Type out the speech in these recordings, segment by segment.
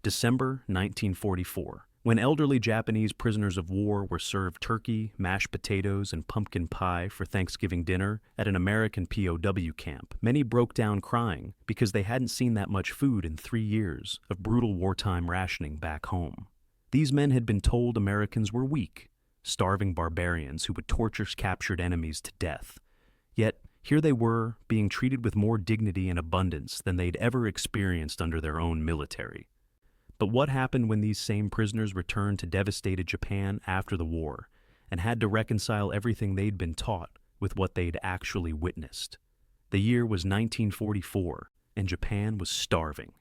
December 1944, when elderly Japanese prisoners of war were served turkey, mashed potatoes, and pumpkin pie for Thanksgiving dinner at an American POW camp. Many broke down crying because they hadn't seen that much food in 3 years of brutal wartime rationing back home. These men had been told Americans were weak, starving barbarians who would torture captured enemies to death. Yet, here they were, being treated with more dignity and abundance than they'd ever experienced under their own military. But what happened when these same prisoners returned to devastated Japan after the war and had to reconcile everything they'd been taught with what they'd actually witnessed? The year was 1944, and Japan was starving.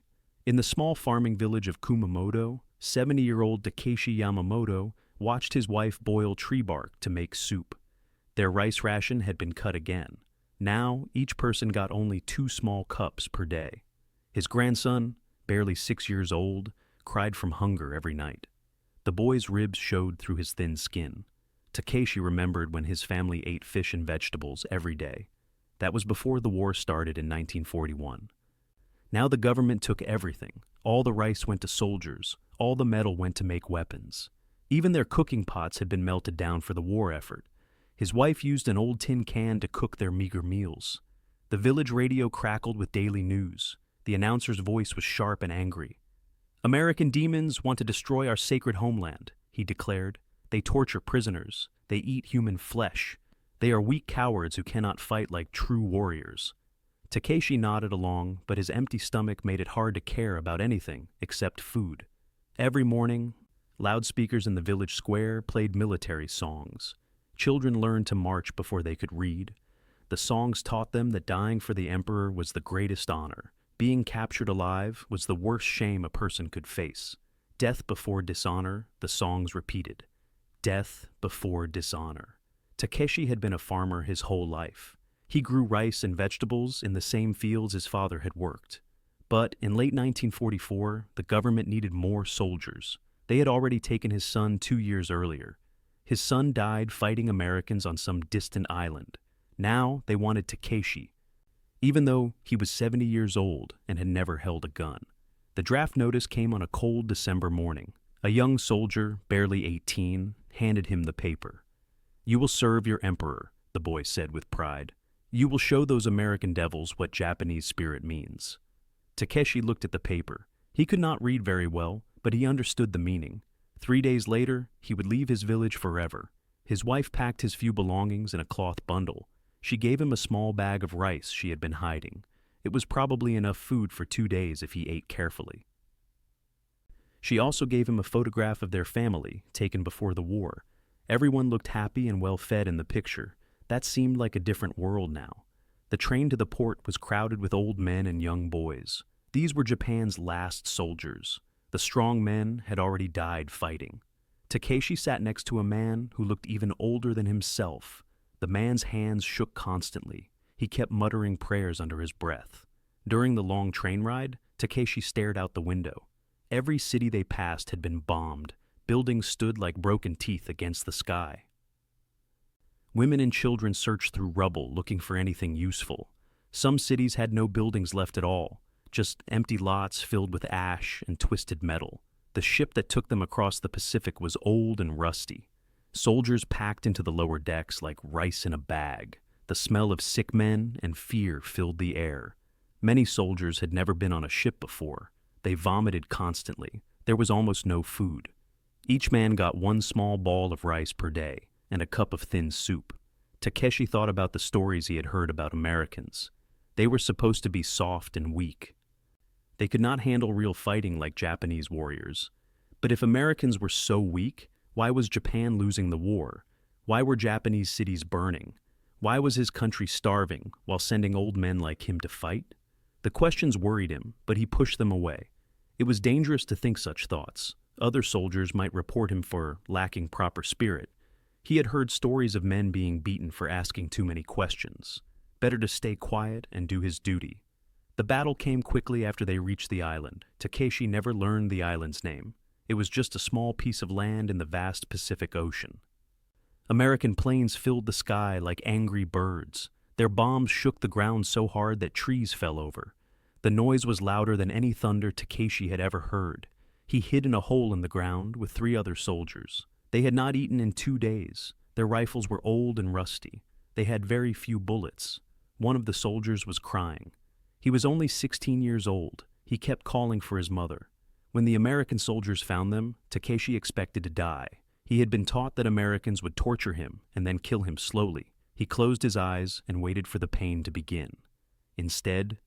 In the small farming village of Kumamoto, 70-year-old Takeshi Yamamoto watched his wife boil tree bark to make soup. Their rice ration had been cut again. Now, each person got only 2 small cups per day. His grandson, barely 6 years old, cried from hunger every night. The boy's ribs showed through his thin skin. Takeshi remembered when his family ate fish and vegetables every day. That was before the war started in 1941. Now the government took everything. All the rice went to soldiers. All the metal went to make weapons. Even their cooking pots had been melted down for the war effort. His wife used an old tin can to cook their meager meals. The village radio crackled with daily news. The announcer's voice was sharp and angry. "American demons want to destroy our sacred homeland," he declared. "They torture prisoners. They eat human flesh. They are weak cowards who cannot fight like true warriors." Takeshi nodded along, but his empty stomach made it hard to care about anything except food. Every morning, loudspeakers in the village square played military songs. Children learned to march before they could read. The songs taught them that dying for the emperor was the greatest honor. Being captured alive was the worst shame a person could face. Death before dishonor, the songs repeated. Death before dishonor. Takeshi had been a farmer his whole life. He grew rice and vegetables in the same fields his father had worked. But in late 1944, the government needed more soldiers. They had already taken his son 2 years earlier. His son died fighting Americans on some distant island. Now they wanted Takeshi, even though he was 70 years old and had never held a gun. The draft notice came on a cold December morning. A young soldier, barely 18, handed him the paper. "You will serve your emperor," the boy said with pride. "You will show those American devils what Japanese spirit means." Takeshi looked at the paper. He could not read very well, but he understood the meaning. 3 days later, he would leave his village forever. His wife packed his few belongings in a cloth bundle. She gave him a small bag of rice she had been hiding. It was probably enough food for 2 days if he ate carefully. She also gave him a photograph of their family, taken before the war. Everyone looked happy and well-fed in the picture. That seemed like a different world now. The train to the port was crowded with old men and young boys. These were Japan's last soldiers. The strong men had already died fighting. Takeshi sat next to a man who looked even older than himself. The man's hands shook constantly. He kept muttering prayers under his breath. During the long train ride, Takeshi stared out the window. Every city they passed had been bombed. Buildings stood like broken teeth against the sky. Women and children searched through rubble looking for anything useful. Some cities had no buildings left at all, just empty lots filled with ash and twisted metal. The ship that took them across the Pacific was old and rusty. Soldiers packed into the lower decks like rice in a bag. The smell of sick men and fear filled the air. Many soldiers had never been on a ship before. They vomited constantly. There was almost no food. Each man got 1 small ball of rice per day and a cup of thin soup. Takeshi thought about the stories he had heard about Americans. They were supposed to be soft and weak. They could not handle real fighting like Japanese warriors. But if Americans were so weak, why was Japan losing the war? Why were Japanese cities burning? Why was his country starving while sending old men like him to fight? The questions worried him, but he pushed them away. It was dangerous to think such thoughts. Other soldiers might report him for lacking proper spirit. He had heard stories of men being beaten for asking too many questions. Better to stay quiet and do his duty. The battle came quickly after they reached the island. Takeshi never learned the island's name. It was just a small piece of land in the vast Pacific Ocean. American planes filled the sky like angry birds. Their bombs shook the ground so hard that trees fell over. The noise was louder than any thunder Takeshi had ever heard. He hid in a hole in the ground with 3 other soldiers. They had not eaten in 2 days. Their rifles were old and rusty. They had very few bullets. One of the soldiers was crying. He was only 16 years old. He kept calling for his mother. When the American soldiers found them, Takeshi expected to die. He had been taught that Americans would torture him and then kill him slowly. He closed his eyes and waited for the pain to begin. Instead,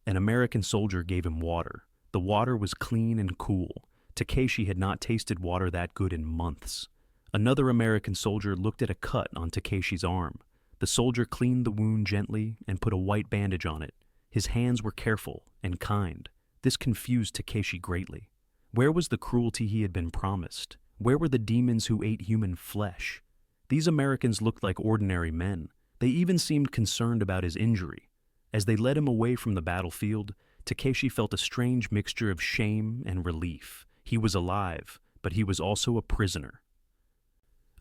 an American soldier gave him water. The water was clean and cool. Takeshi had not tasted water that good in months. Another American soldier looked at a cut on Takeshi's arm. The soldier cleaned the wound gently and put a white bandage on it. His hands were careful and kind. This confused Takeshi greatly. Where was the cruelty he had been promised? Where were the demons who ate human flesh? These Americans looked like ordinary men. They even seemed concerned about his injury. As they led him away from the battlefield, Takeshi felt a strange mixture of shame and relief. He was alive, but he was also a prisoner.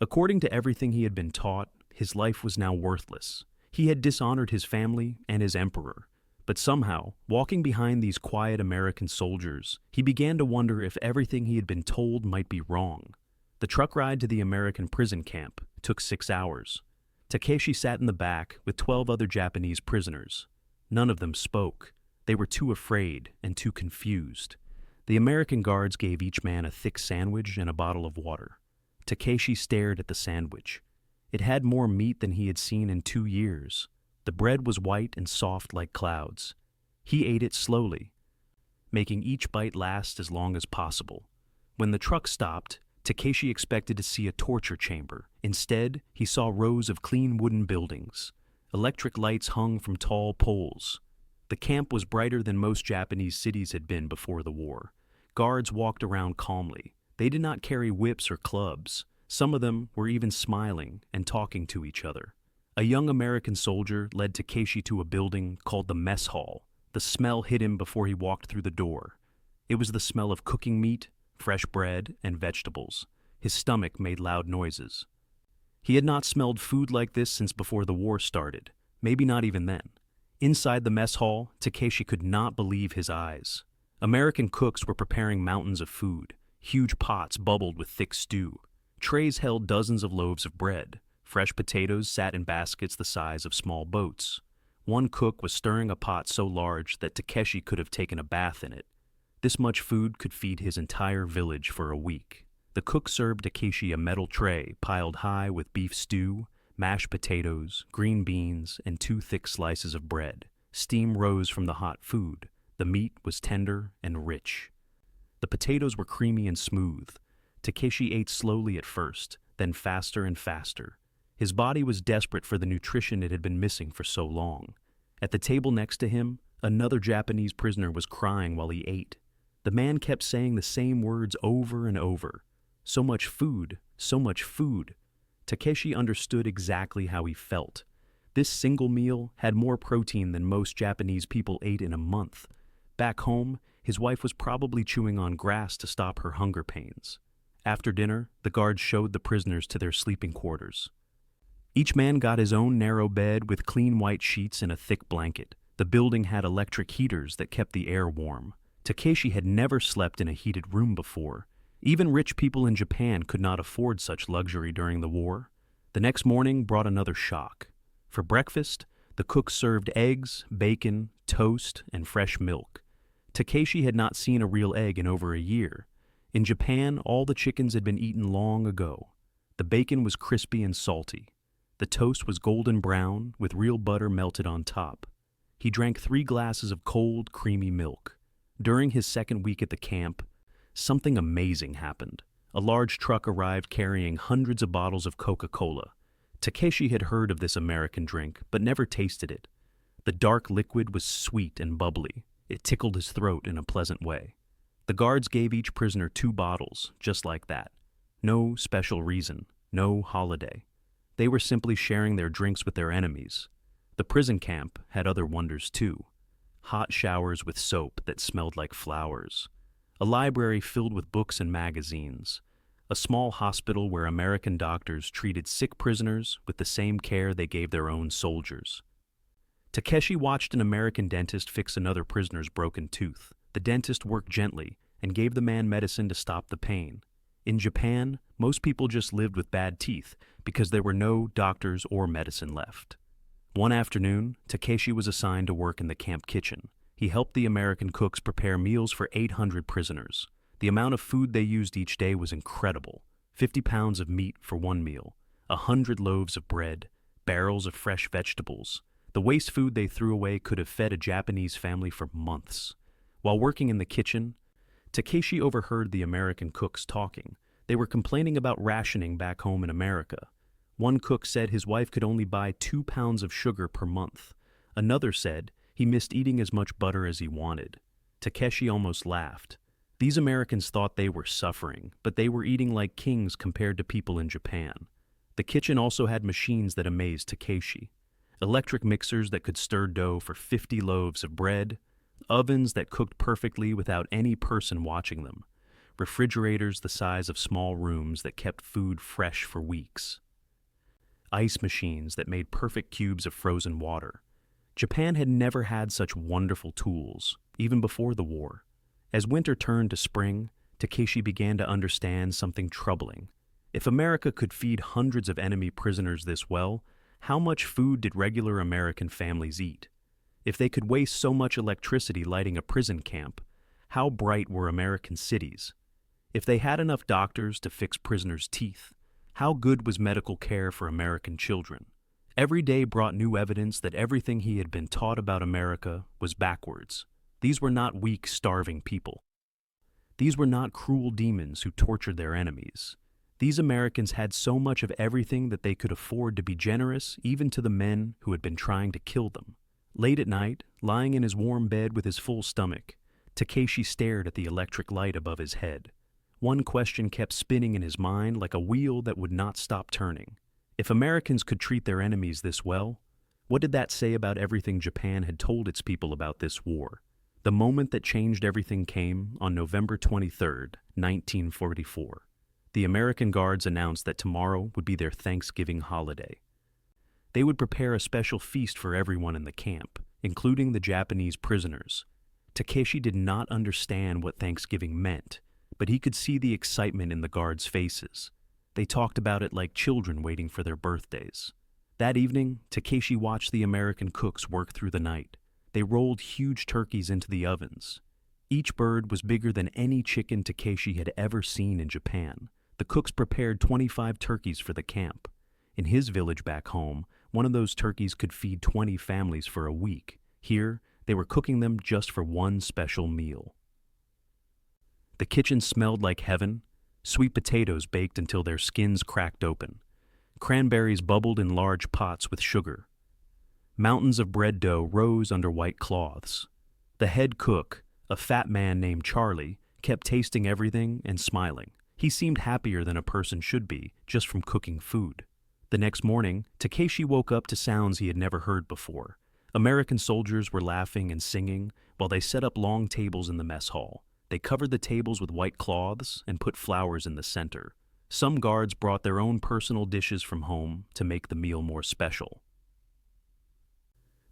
According to everything he had been taught, his life was now worthless. He had dishonored his family and his emperor. But somehow, walking behind these quiet American soldiers, he began to wonder if everything he had been told might be wrong. The truck ride to the American prison camp took 6 hours. Takeshi sat in the back with 12 other Japanese prisoners. None of them spoke. They were too afraid and too confused. The American guards gave each man a thick sandwich and a bottle of water. Takeshi stared at the sandwich. It had more meat than he had seen in 2 years. The bread was white and soft like clouds. He ate it slowly, making each bite last as long as possible. When the truck stopped, Takeshi expected to see a torture chamber. Instead, he saw rows of clean wooden buildings. Electric lights hung from tall poles. The camp was brighter than most Japanese cities had been before the war. Guards walked around calmly. They did not carry whips or clubs. Some of them were even smiling and talking to each other. A young American soldier led Takeshi to a building called the mess hall. The smell hit him before he walked through the door. It was the smell of cooking meat, fresh bread, and vegetables. His stomach made loud noises. He had not smelled food like this since before the war started, maybe not even then. Inside the mess hall, Takeshi could not believe his eyes. American cooks were preparing mountains of food. Huge pots bubbled with thick stew. Trays held dozens of loaves of bread. Fresh potatoes sat in baskets the size of small boats. One cook was stirring a pot so large that Takeshi could have taken a bath in it. This much food could feed his entire village for a week. The cook served Takeshi a metal tray piled high with beef stew, mashed potatoes, green beans, and 2 thick slices of bread. Steam rose from the hot food. The meat was tender and rich. The potatoes were creamy and smooth. Takeshi ate slowly at first, then faster and faster. His body was desperate for the nutrition it had been missing for so long. At the table next to him, another Japanese prisoner was crying while he ate. The man kept saying the same words over and over. So much food, so much food. Takeshi understood exactly how he felt. This single meal had more protein than most Japanese people ate in a month. Back home, his wife was probably chewing on grass to stop her hunger pains. After dinner, the guards showed the prisoners to their sleeping quarters. Each man got his own narrow bed with clean white sheets and a thick blanket. The building had electric heaters that kept the air warm. Takeshi had never slept in a heated room before. Even rich people in Japan could not afford such luxury during the war. The next morning brought another shock. For breakfast, the cook served eggs, bacon, toast, and fresh milk. Takeshi had not seen a real egg in over a year. In Japan, all the chickens had been eaten long ago. The bacon was crispy and salty. The toast was golden brown, with real butter melted on top. He drank 3 glasses of cold, creamy milk. During his second week at the camp, something amazing happened. A large truck arrived carrying hundreds of bottles of Coca-Cola. Takeshi had heard of this American drink, but never tasted it. The dark liquid was sweet and bubbly. It tickled his throat in a pleasant way. The guards gave each prisoner 2 bottles, just like that. No special reason, no holiday. They were simply sharing their drinks with their enemies. The prison camp had other wonders too. Hot showers with soap that smelled like flowers. A library filled with books and magazines. A small hospital where American doctors treated sick prisoners with the same care they gave their own soldiers. Takeshi watched an American dentist fix another prisoner's broken tooth. The dentist worked gently, and gave the man medicine to stop the pain. In Japan, most people just lived with bad teeth because there were no doctors or medicine left. One afternoon, Takeshi was assigned to work in the camp kitchen. He helped the American cooks prepare meals for 800 prisoners. The amount of food they used each day was incredible. 50 pounds of meat for one meal, 100 loaves of bread, barrels of fresh vegetables. The waste food they threw away could have fed a Japanese family for months. While working in the kitchen, Takeshi overheard the American cooks talking. They were complaining about rationing back home in America. One cook said his wife could only buy 2 pounds of sugar per month. Another said he missed eating as much butter as he wanted. Takeshi almost laughed. These Americans thought they were suffering, but they were eating like kings compared to people in Japan. The kitchen also had machines that amazed Takeshi. Electric mixers that could stir dough for 50 loaves of bread, ovens that cooked perfectly without any person watching them, refrigerators the size of small rooms that kept food fresh for weeks, ice machines that made perfect cubes of frozen water. Japan had never had such wonderful tools, even before the war. As winter turned to spring, Takeshi began to understand something troubling. If America could feed hundreds of enemy prisoners this well, how much food did regular American families eat? If they could waste so much electricity lighting a prison camp, how bright were American cities? If they had enough doctors to fix prisoners' teeth, how good was medical care for American children? Every day brought new evidence that everything he had been taught about America was backwards. These were not weak, starving people. These were not cruel demons who tortured their enemies. These Americans had so much of everything that they could afford to be generous even to the men who had been trying to kill them. Late at night, lying in his warm bed with his full stomach, Takeshi stared at the electric light above his head. One question kept spinning in his mind like a wheel that would not stop turning. If Americans could treat their enemies this well, what did that say about everything Japan had told its people about this war? The moment that changed everything came on November 23, 1944. The American guards announced that tomorrow would be their Thanksgiving holiday. They would prepare a special feast for everyone in the camp, including the Japanese prisoners. Takeshi did not understand what Thanksgiving meant, but he could see the excitement in the guards' faces. They talked about it like children waiting for their birthdays. That evening, Takeshi watched the American cooks work through the night. They rolled huge turkeys into the ovens. Each bird was bigger than any chicken Takeshi had ever seen in Japan. The cooks prepared 25 turkeys for the camp. In his village back home, one of those turkeys could feed 20 families for a week. Here, they were cooking them just for one special meal. The kitchen smelled like heaven. Sweet potatoes baked until their skins cracked open. Cranberries bubbled in large pots with sugar. Mountains of bread dough rose under white cloths. The head cook, a fat man named Charlie, kept tasting everything and smiling. He seemed happier than a person should be just from cooking food. The next morning, Takeshi woke up to sounds he had never heard before. American soldiers were laughing and singing while they set up long tables in the mess hall. They covered the tables with white cloths and put flowers in the center. Some guards brought their own personal dishes from home to make the meal more special.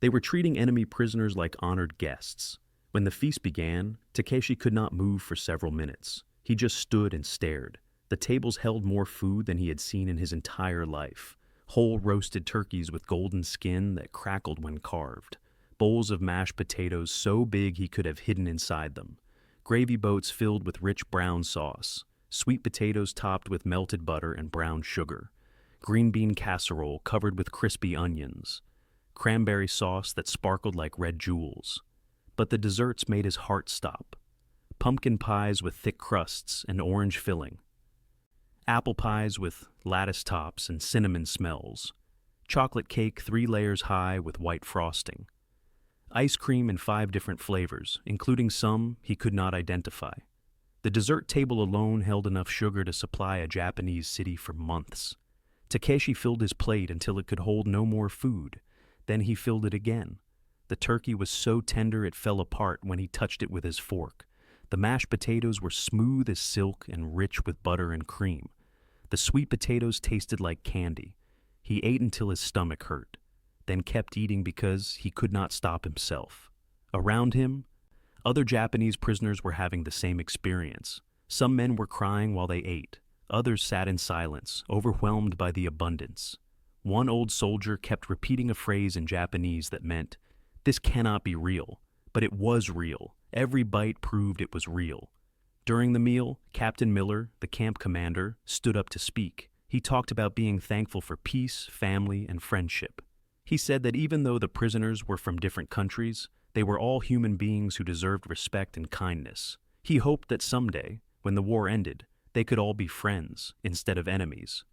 They were treating enemy prisoners like honored guests. When the feast began, Takeshi could not move for several minutes. He just stood and stared. The tables held more food than he had seen in his entire life. Whole roasted turkeys with golden skin that crackled when carved. Bowls of mashed potatoes so big he could have hidden inside them. Gravy boats filled with rich brown sauce. Sweet potatoes topped with melted butter and brown sugar. Green bean casserole covered with crispy onions. Cranberry sauce that sparkled like red jewels. But the desserts made his heart stop. Pumpkin pies with thick crusts and orange filling. Apple pies with lattice tops and cinnamon smells. Chocolate cake 3 layers high with white frosting. Ice cream in 5 different flavors, including some he could not identify. The dessert table alone held enough sugar to supply a Japanese city for months. Takeshi filled his plate until it could hold no more food. Then he filled it again. The turkey was so tender it fell apart when he touched it with his fork. The mashed potatoes were smooth as silk and rich with butter and cream. The sweet potatoes tasted like candy. He ate until his stomach hurt, then kept eating because he could not stop himself. Around him, Other Japanese prisoners were having the same experience. Some men were crying while they ate. Others sat in silence, overwhelmed by the abundance. One old soldier kept repeating a phrase in Japanese that meant, "This cannot be real." But it was real. Every bite proved it was real. During the meal, Captain Miller, the camp commander, stood up to speak. He talked about being thankful for peace, family, and friendship. He said that even though the prisoners were from different countries, they were all human beings who deserved respect and kindness. He hoped that someday, when the war ended, they could all be friends instead of enemies.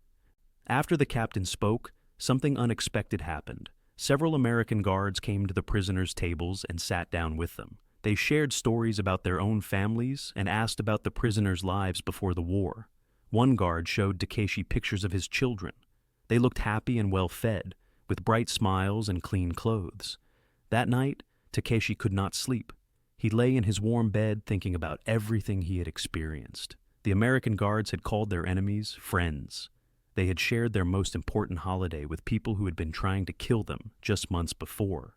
After the captain spoke, something unexpected happened. Several American guards came to the prisoners' tables and sat down with them. They shared stories about their own families and asked about the prisoners' lives before the war. One guard showed Takeshi pictures of his children. They looked happy and well-fed, with bright smiles and clean clothes. That night, Takeshi could not sleep. He lay in his warm bed thinking about everything he had experienced. The American guards had called their enemies friends. They had shared their most important holiday with people who had been trying to kill them just months before.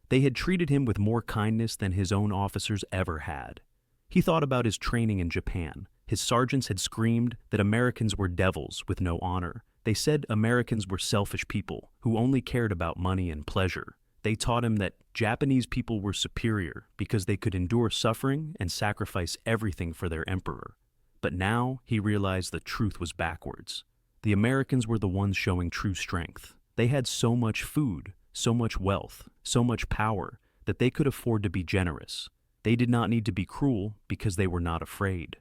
They had treated him with more kindness than his own officers ever had. He thought about his training in Japan. His sergeants had screamed that Americans were devils with no honor. They said Americans were selfish people who only cared about money and pleasure. They taught him that Japanese people were superior because they could endure suffering and sacrifice everything for their emperor. But now he realized the truth was backwards. The Americans were the ones showing true strength. They had so much food, so much wealth, so much power that they could afford to be generous. They did not need to be cruel because they were not afraid.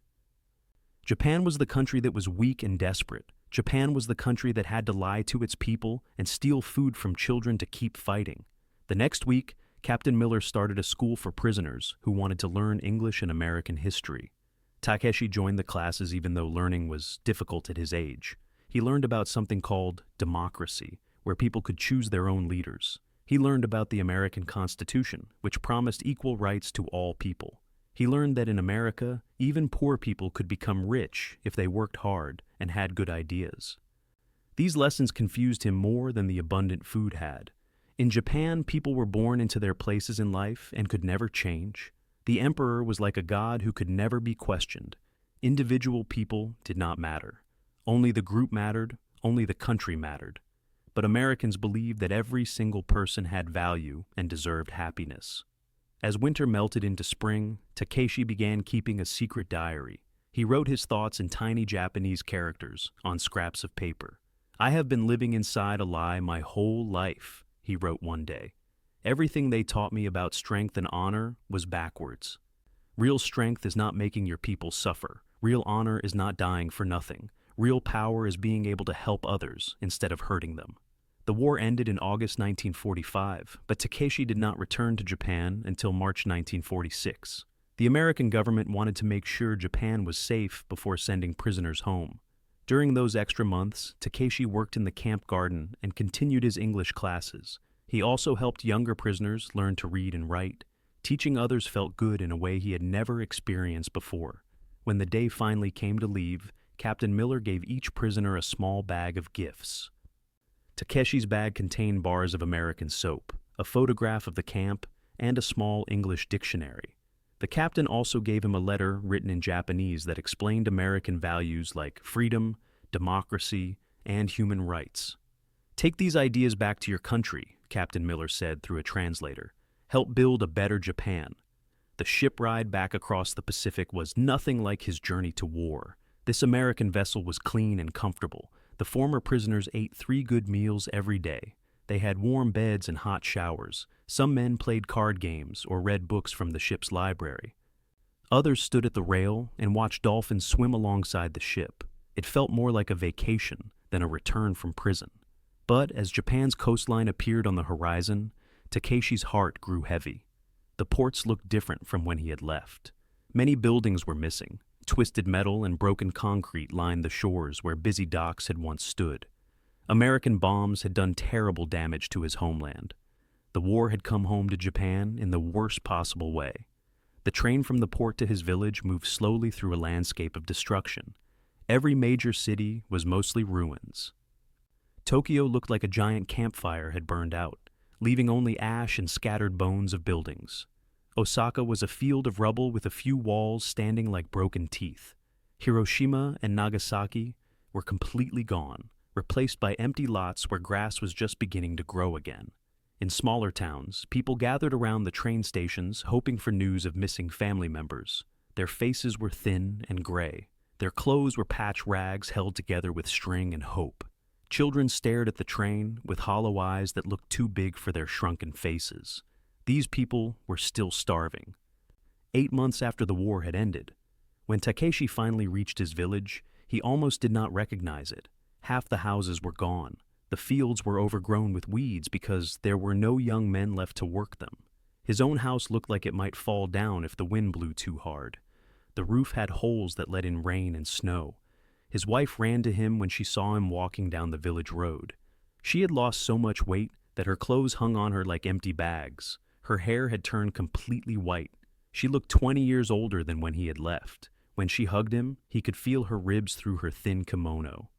Japan was the country that was weak and desperate. Japan was the country that had to lie to its people and steal food from children to keep fighting. The next week, Captain Miller started a school for prisoners who wanted to learn English and American history. Takeshi joined the classes even though learning was difficult at his age. He learned about something called democracy, where people could choose their own leaders. He learned about the American Constitution, which promised equal rights to all people. He learned that in America, even poor people could become rich if they worked hard and had good ideas. These lessons confused him more than the abundant food had. In Japan, people were born into their places in life and could never change. The emperor was like a god who could never be questioned. Individual people did not matter. Only the group mattered, only the country mattered. But Americans believed that every single person had value and deserved happiness. As winter melted into spring, Takeshi began keeping a secret diary. He wrote his thoughts in tiny Japanese characters on scraps of paper. "I have been living inside a lie my whole life," he wrote one day. "Everything they taught me about strength and honor was backwards. Real strength is not making your people suffer. Real honor is not dying for nothing. Real power is being able to help others instead of hurting them." The war ended in August 1945, but Takeshi did not return to Japan until March 1946. The American government wanted to make sure Japan was safe before sending prisoners home. During those extra months, Takeshi worked in the camp garden and continued his English classes. He also helped younger prisoners learn to read and write. Teaching others felt good in a way he had never experienced before. When the day finally came to leave, Captain Miller gave each prisoner a small bag of gifts. Takeshi's bag contained bars of American soap, a photograph of the camp, and a small English dictionary. The captain also gave him a letter written in Japanese that explained American values like freedom, democracy, and human rights. "Take these ideas back to your country," Captain Miller said through a translator. "Help build a better Japan." The ship ride back across the Pacific was nothing like his journey to war. This American vessel was clean and comfortable. The former prisoners ate 3 good meals every day. They had warm beds and hot showers. Some men played card games or read books from the ship's library. Others stood at the rail and watched dolphins swim alongside the ship. It felt more like a vacation than a return from prison. But as Japan's coastline appeared on the horizon, Takeshi's heart grew heavy. The ports looked different from when he had left. Many buildings were missing. Twisted metal and broken concrete lined the shores where busy docks had once stood. American bombs had done terrible damage to his homeland. The war had come home to Japan in the worst possible way. The train from the port to his village moved slowly through a landscape of destruction. Every major city was mostly ruins. Tokyo looked like a giant campfire had burned out, leaving only ash and scattered bones of buildings. Osaka was a field of rubble with a few walls standing like broken teeth. Hiroshima and Nagasaki were completely gone, replaced by empty lots where grass was just beginning to grow again. In smaller towns, people gathered around the train stations hoping for news of missing family members. Their faces were thin and gray. Their clothes were patch rags held together with string and hope. Children stared at the train with hollow eyes that looked too big for their shrunken faces. These people were still starving. 8 months after the war had ended, when Takeshi finally reached his village, he almost did not recognize it. Half the houses were gone. The fields were overgrown with weeds because there were no young men left to work them. His own house looked like it might fall down if the wind blew too hard. The roof had holes that let in rain and snow. His wife ran to him when she saw him walking down the village road. She had lost so much weight that her clothes hung on her like empty bags. Her hair had turned completely white. She looked 20 years older than when he had left. When she hugged him, he could feel her ribs through her thin kimono.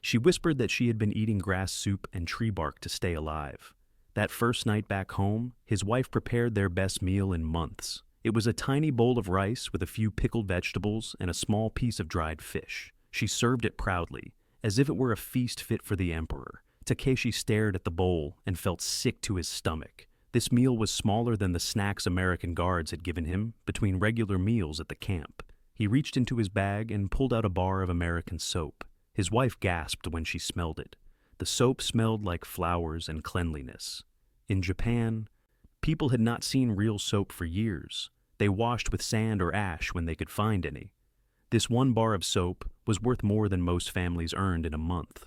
She whispered that she had been eating grass soup and tree bark to stay alive. That first night back home, his wife prepared their best meal in months. It was a tiny bowl of rice with a few pickled vegetables and a small piece of dried fish. She served it proudly, as if it were a feast fit for the emperor. Takeshi stared at the bowl and felt sick to his stomach. This meal was smaller than the snacks American guards had given him between regular meals at the camp. He reached into his bag and pulled out a bar of American soap. His wife gasped when she smelled it. The soap smelled like flowers and cleanliness. In Japan, people had not seen real soap for years. They washed with sand or ash when they could find any. This one bar of soap was worth more than most families earned in a month.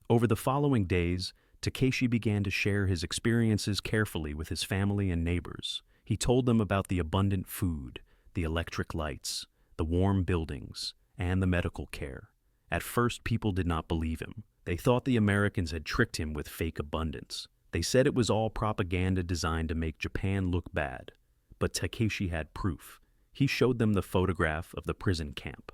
Over the following days, Takeshi began to share his experiences carefully with his family and neighbors. He told them about the abundant food, the electric lights, the warm buildings, and the medical care. At first, people did not believe him. They thought the Americans had tricked him with fake abundance. They said it was all propaganda designed to make Japan look bad. But Takeshi had proof. He showed them the photograph of the prison camp.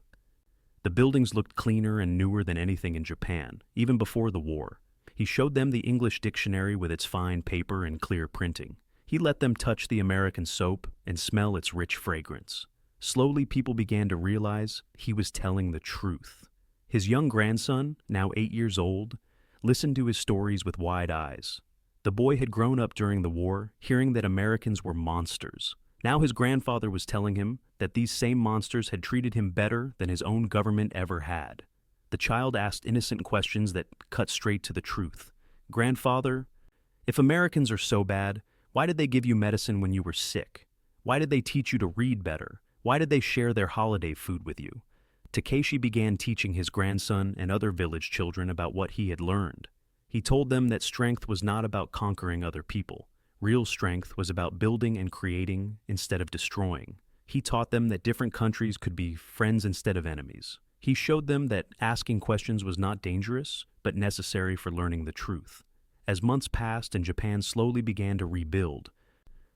The buildings looked cleaner and newer than anything in Japan, even before the war. He showed them the English dictionary with its fine paper and clear printing. He let them touch the American soap and smell its rich fragrance. Slowly, people began to realize he was telling the truth. His young grandson, now 8 years old, listened to his stories with wide eyes. The boy had grown up during the war, hearing that Americans were monsters. Now his grandfather was telling him that these same monsters had treated him better than his own government ever had. The child asked innocent questions that cut straight to the truth. "Grandfather, if Americans are so bad, why did they give you medicine when you were sick? Why did they teach you to read better? Why did they share their holiday food with you?" Takeshi began teaching his grandson and other village children about what he had learned. He told them that strength was not about conquering other people. Real strength was about building and creating instead of destroying. He taught them that different countries could be friends instead of enemies. He showed them that asking questions was not dangerous, but necessary for learning the truth. As months passed and Japan slowly began to rebuild,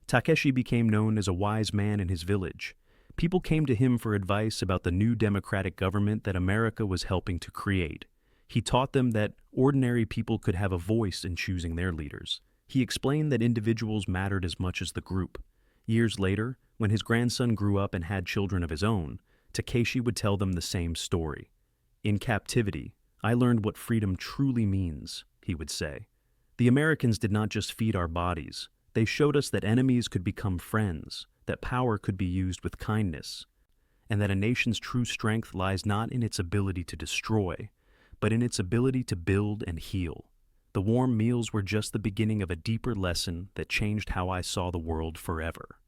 Takeshi became known as a wise man in his village. People came to him for advice about the new democratic government that America was helping to create. He taught them that ordinary people could have a voice in choosing their leaders. He explained that individuals mattered as much as the group. Years later, when his grandson grew up and had children of his own, Takeshi would tell them the same story. "In captivity, I learned what freedom truly means," he would say. "The Americans did not just feed our bodies. They showed us that enemies could become friends, that power could be used with kindness, and that a nation's true strength lies not in its ability to destroy, but in its ability to build and heal." The warm meals were just the beginning of a deeper lesson that changed how I saw the world forever.